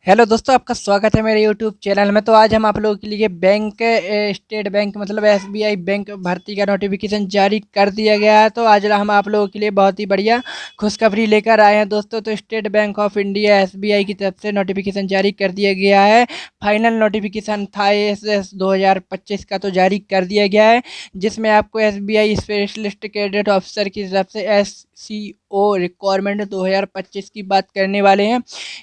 Hello दोस्तों, आपका स्वागत है मेरे यूट्यूब चैनल में। तो आज हम आप लोगों के लिए बैंक स्टेट बैंक मतलब एसबीआई बैंक भर्ती का नोटिफिकेशन जारी कर दिया गया है। तो आज हम आप लोगों के लिए बहुत ही बढ़िया खुशखबरी लेकर आए हैं दोस्तों। तो state bank of India SBI की तरफ से नोटिफिकेशन जारी कर दिया गया है। फाइनल नोटिफिकेशन था एस 2025 का, तो जारी कर दिया गया है, जिसमें आपको एसबीआई स्पेशलिस्ट कैडेट ऑफिसर की तरफ से SCO रिक्वायरमेंट 2025 की बात करने वाले हैं।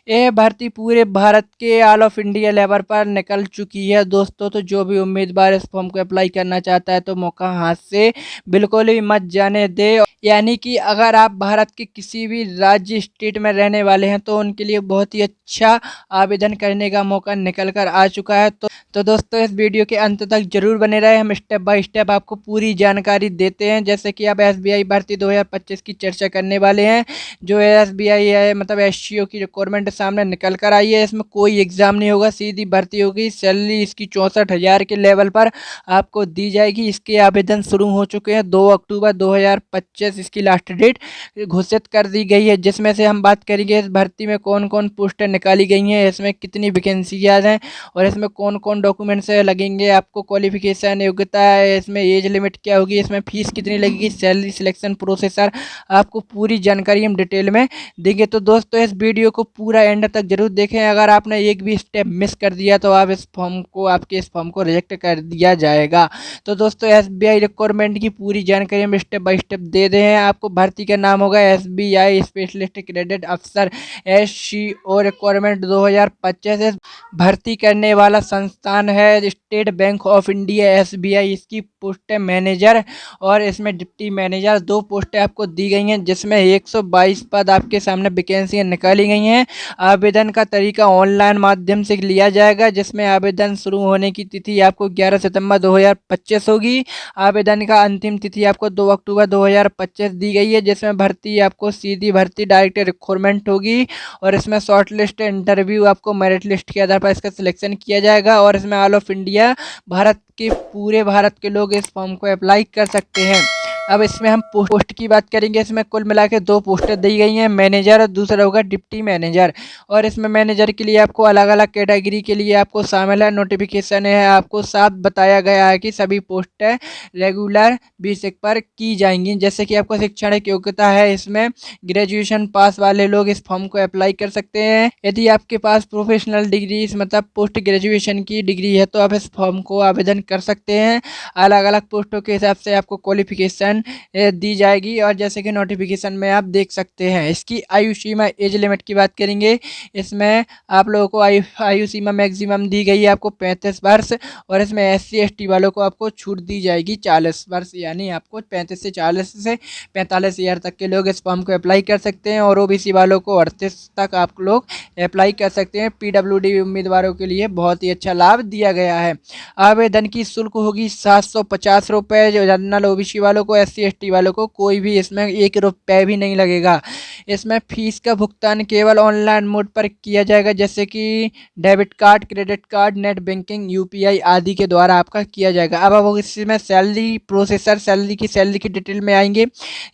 यह भर्ती पूरे भारत के ऑल ऑफ इंडिया लेवल पर निकल चुकी है दोस्तों। तो जो भी उम्मीदवार इस फॉर्म को अप्लाई करना चाहता है तो मौका हाथ से बिल्कुल भी मत जाने दे। यानी कि अगर आप भारत के किसी भी राज्य स्टेट में रहने वाले हैं तो उनके लिए बहुत ही अच्छा आवेदन करने का मौका निकल कर आ चुका है। तो दोस्तों, इस वीडियो के अंत तक जरूर बने रहे। हम स्टेप बाय स्टेप आपको पूरी जानकारी देते हैं। जैसे कि अब एसबीआई भर्ती 2025 की चर्चा करने वाले हैं। जो एसबीआई है मतलब एससीओ की रिक्वायरमेंट सामने निकल कर आई है। इसमें कोई एग्जाम नहीं होगा, सीधी भर्ती होगी। सैलरी इसकी 64,000 के लेवल पर आपको दी जाएगी। इसके आवेदन शुरू हो चुके हैं। 2 अक्टूबर 2025 इसकी लास्ट डेट घोषित कर दी गई है। जिसमें से हम बात करेंगे इस भर्ती में कौन कौन पोस्टें निकाली गई हैं, इसमें कितनी वैकेंसियाँ हैं और इसमें कौन कौन डॉक्यूमेंट्स लगेंगे, आपको क्वालिफिकेशन योग्यता है, इसमें एज लिमिट क्या होगी, इसमें फीस कितनी लगेगी, सैलरी सिलेक्शन प्रोसेसर, आपको पूरी जानकारी हम डिटेल में देंगे। तो दोस्तों, इस वीडियो को पूरा एंड तक जरूर देखें। अगर आपने एक भी स्टेप मिस कर दिया तो आप आपके इस फॉर्म को रिजेक्ट कर दिया जाएगा। तो दोस्तों, एसबीआई रिक्वायरमेंट की पूरी जानकारी हम स्टेप बाय स्टेप दे रहे हैं। आपको भर्ती का नाम होगा एसबीआई स्पेशलिस्ट क्रेडिट अफसर SCO रिक्वायरमेंट 2025। भर्ती करने वाला संस्थान है state bank of India SBI. इसकी पोस्ट है मैनेजर और इसमें डिप्टी मैनेजर। 2 पोस्टें आपको दी गई हैं, जिसमें 122 पद आपके सामने वैकेंसियाँ निकाली गई हैं। आवेदन का तरीका ऑनलाइन माध्यम से लिया जाएगा, जिसमें आवेदन शुरू होने की तिथि आपको 11 सितंबर 2025 होगी। आवेदन का अंतिम तिथि आपको 2 अक्टूबर 2025 दी गई है। जिसमें भर्ती आपको सीधी भर्ती डायरेक्ट रिक्रूटमेंट होगी और इसमें शॉर्ट लिस्ट इंटरव्यू आपको मेरिट लिस्ट के आधार पर इसका सिलेक्शन किया जाएगा। और इसमें ऑल ऑफ इंडिया पूरे भारत के लोग इस फॉर्म को अप्लाई कर सकते हैं। अब इसमें हम पोस्ट की बात करेंगे। इसमें कुल मिला के 2 पोस्टें दी गई हैं, मैनेजर और दूसरा होगा डिप्टी मैनेजर। और इसमें मैनेजर के लिए आपको अलग अलग कैटेगरी के लिए आपको शामिल है। नोटिफिकेशन है आपको साफ बताया गया है कि सभी पोस्टें रेगुलर बेसिस पर की जाएंगी। जैसे कि आपको शैक्षणिक योग्यता है, इसमें ग्रेजुएशन पास वाले लोग इस फॉर्म को अप्लाई कर सकते हैं। यदि आपके पास प्रोफेशनल डिग्री मतलब पोस्ट ग्रेजुएशन की डिग्री है तो आप इस फॉर्म को आवेदन कर सकते हैं। अलग अलग पोस्टों के हिसाब से आपको क्वालिफिकेशन दी जाएगी। और जैसे कि नोटिफिकेशन में आप देख सकते हैं, इसकी आयु सीमा एज लिमिट की बात करेंगे। इसमें आप लोगों को आयु सीमा मैक्सिमम दी गई है आपको 35 वर्ष। और इसमें SC ST वालों को आपको छूट दी जाएगी 40 वर्ष, यानी आपको 35 से 40 से 45 ईयर तक के लोग इस फॉर्म को अप्लाई कर सकते हैं। और OBC वालों को 38 तक आप लोग अप्लाई कर सकते हैं। PWD उम्मीदवारों के लिए बहुत ही अच्छा लाभ दिया गया है। आवेदन की शुल्क होगी 750 रुपये। जो जनरल OBC वालों को, SC ST वालों को कोई भी इसमें 1 रुपये भी नहीं लगेगा। इसमें फीस का भुगतान केवल ऑनलाइन मोड पर किया जाएगा, जैसे कि debit card, credit card, net banking, UPI आदि के द्वारा आपका किया जाएगा। अब इसमें सैलरी प्रोसेसर सैलरी की डिटेल में आएंगे।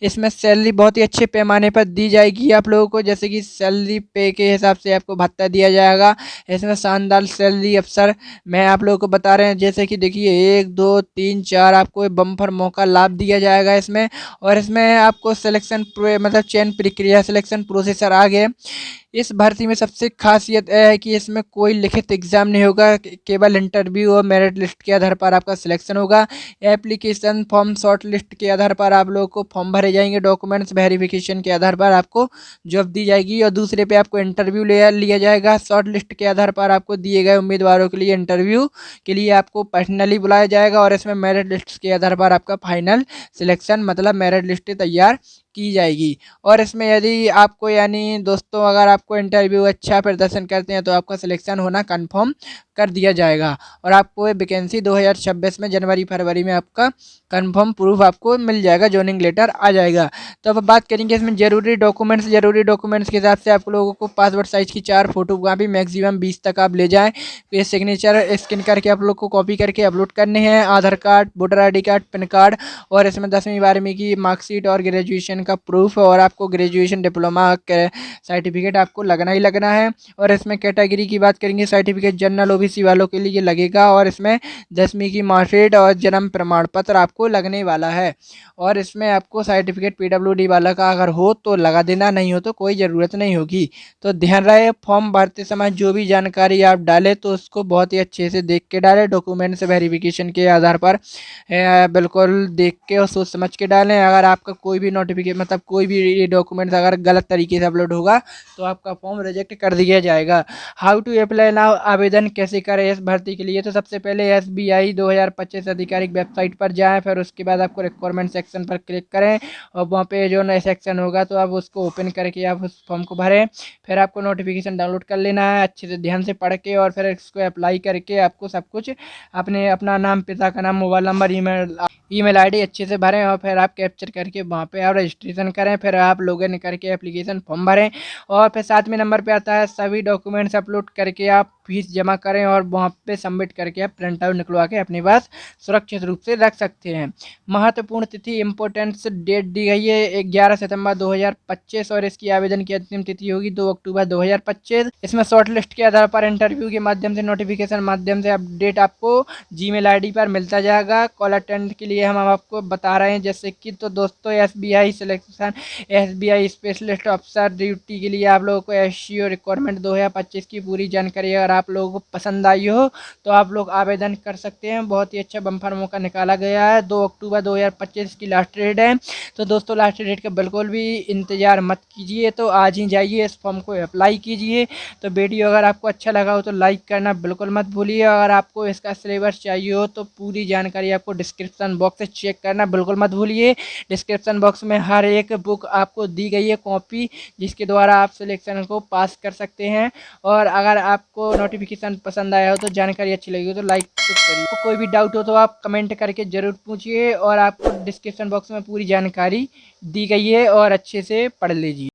इसमें सैलरी बहुत ही अच्छे पैमाने पर दी जाएगी आप लोगों को, जैसे कि सैलरी पे के हिसाब से आपको भत्ता दिया जाएगा। इसमें शानदार सैलरी अवसर मैं आप लोगों को बता रहे हैं। जैसे कि देखिए 1 2 3 4 आपको बम्पर मौका लाभ दिया जाएगा इसमें। और इसमें आपको सिलेक्शन मतलब चयन प्रक्रिया सिलेक्शन प्रोसेसर आ गए। इस भर्ती में सबसे खासियत यह है कि इसमें कोई लिखित एग्जाम नहीं होगा, केवल इंटरव्यू और मेरिट लिस्ट के आधार पर आपका सिलेक्शन होगा। एप्लीकेशन फॉर्म शॉर्ट लिस्ट के आधार पर आप लोगों को फॉर्म भरे जाएंगे। डॉक्यूमेंट्स वेरिफिकेशन के आधार पर आपको जॉब दी जाएगी और दूसरे पे आपको इंटरव्यू लिया जाएगा। शॉर्ट लिस्ट के आधार पर आपको दिए गए उम्मीदवारों के लिए इंटरव्यू के लिए आपको पर्सनली बुलाया जाएगा। और इसमें मेरिट लिस्ट के आधार पर आपका फाइनल सिलेक्शन मतलब मेरिट लिस्ट तैयार की जाएगी। और इसमें यदि आपको यानी दोस्तों अगर आपको इंटरव्यू अच्छा प्रदर्शन करते हैं तो आपका सिलेक्शन होना कंफर्म कर दिया जाएगा और आपको ये वैकेंसी 2026 में जनवरी फरवरी में आपका कंफर्म प्रूफ आपको मिल जाएगा, जॉइनिंग लेटर आ जाएगा। तो अब बात करेंगे इसमें ज़रूरी डॉक्यूमेंट्स के हिसाब से आप लोगों को पासपोर्ट साइज़ की 4 फोटो कापी मैक्सिमम 20 तक आप ले जाएँ। ये सिग्नेचर स्कैन करके आप लोग को कॉपी करके अपलोड करने हैं। Aadhaar card, voter ID card, PAN card और इसमें 10वीं 12वीं की मार्कशीट और ग्रेजुएशन का प्रूफ और आपको ग्रेजुएशन डिप्लोमा सर्टिफिकेट आपको लगना ही लगना है। और इसमें कैटेगरी की बात करेंगे, सर्टिफिकेट जनरल OBC वालों के लिए लगेगा और इसमें 10वीं की मार्कशीट और जन्म प्रमाण पत्र आपको लगने वाला है। और इसमें आपको सर्टिफिकेट PWD वाला का अगर हो तो लगा देना, नहीं हो तो कोई ज़रूरत नहीं होगी। तो ध्यान रहे फॉर्म भरते समय जो भी जानकारी आप डालें तो उसको बहुत ही अच्छे से देख के डालें, डॉक्यूमेंट्स वेरिफिकेशन के आधार पर बिल्कुल देख के और सोच समझ के डालें। अगर आपका कोई भी नोटिफिकेशन मतलब कोई भी डॉक्यूमेंट्स अगर गलत तरीके से अपलोड होगा तो आपका फॉर्म रिजेक्ट कर दिया जाएगा। हाउ टू अप्लाई नाउ, आवेदन कैसे करें इस भर्ती के लिए? तो सबसे पहले SBI 2025 आधिकारिक वेबसाइट पर जाएँ, फिर उसके बाद आपको रिक्वायरमेंट सेक्शन पर क्लिक करें और वहाँ पे जो नया सेक्शन होगा तो आप उसको ओपन करके आप उस फॉर्म को भरें। फिर आपको नोटिफिकेशन डाउनलोड कर लेना है अच्छे से ध्यान से पढ़ के और फिर इसको अप्लाई करके आपको सब कुछ अपना नाम, पिता का नाम, मोबाइल नंबर, ईमेल ID अच्छे से भरें और फिर आप कैप्चर करके वहाँ पे आप रजिस्ट्रेशन करें। फिर आप लॉगिन करके एप्लीकेशन फॉर्म भरें और फिर 7वें नंबर पे आता है सभी डॉक्यूमेंट्स अपलोड करके आप फीस जमा करें और वहाँ पे सबमिट करके आप प्रिंट आउट निकलवा के अपने पास सुरक्षित रूप से रख सकते हैं। महत्वपूर्ण तिथि इम्पोर्टेंस डेट दी गई है 11 सितंबर 2025 और इसकी आवेदन की अंतिम तिथि होगी 2 अक्टूबर 2025। इसमें शॉर्ट लिस्ट के आधार पर इंटरव्यू के माध्यम से, नोटिफिकेशन माध्यम से अपडेट आपको जीमेल ID पर मिलता जाएगा। कॉल अटेंड के लिए हम आपको बता रहे हैं जैसे कि तो दोस्तों SBI सिलेक्शन SBI स्पेशलिस्ट अफसर ड्यूटी के लिए आप लोगों को SCO रिक्वायरमेंट 2025 की पूरी जानकारी अगर आप लोगों को पसंद आई हो तो आप लोग आवेदन कर सकते हैं। बहुत ही अच्छा बम्पर मौका निकाला गया है। 2 अक्टूबर 2025 की लास्ट डेट है। तो दोस्तों लास्ट डेट का बिल्कुल भी इंतज़ार मत कीजिए, तो आज ही जाइए इस फॉर्म को अप्लाई कीजिए। तो वीडियो अगर आपको अच्छा लगा हो तो लाइक करना बिल्कुल मत भूलिए। अगर आपको इसका सिलेबस चाहिए हो तो पूरी जानकारी आपको डिस्क्रिप्शन बॉक्स से चेक करना बिल्कुल मत भूलिए। डिस्क्रिप्शन बॉक्स में हर एक बुक आपको दी गई है कॉपी, जिसके द्वारा आप सिलेक्शन को पास कर सकते हैं। और अगर आपको नोटिफिकेशन पसंद आया हो तो जानकारी अच्छी लगी हो तो लाइक करिए। तो कोई भी डाउट हो तो आप कमेंट करके ज़रूर पूछिए और आपको डिस्क्रिप्शन बॉक्स में पूरी जानकारी दी गई है और अच्छे से पढ़ लीजिए।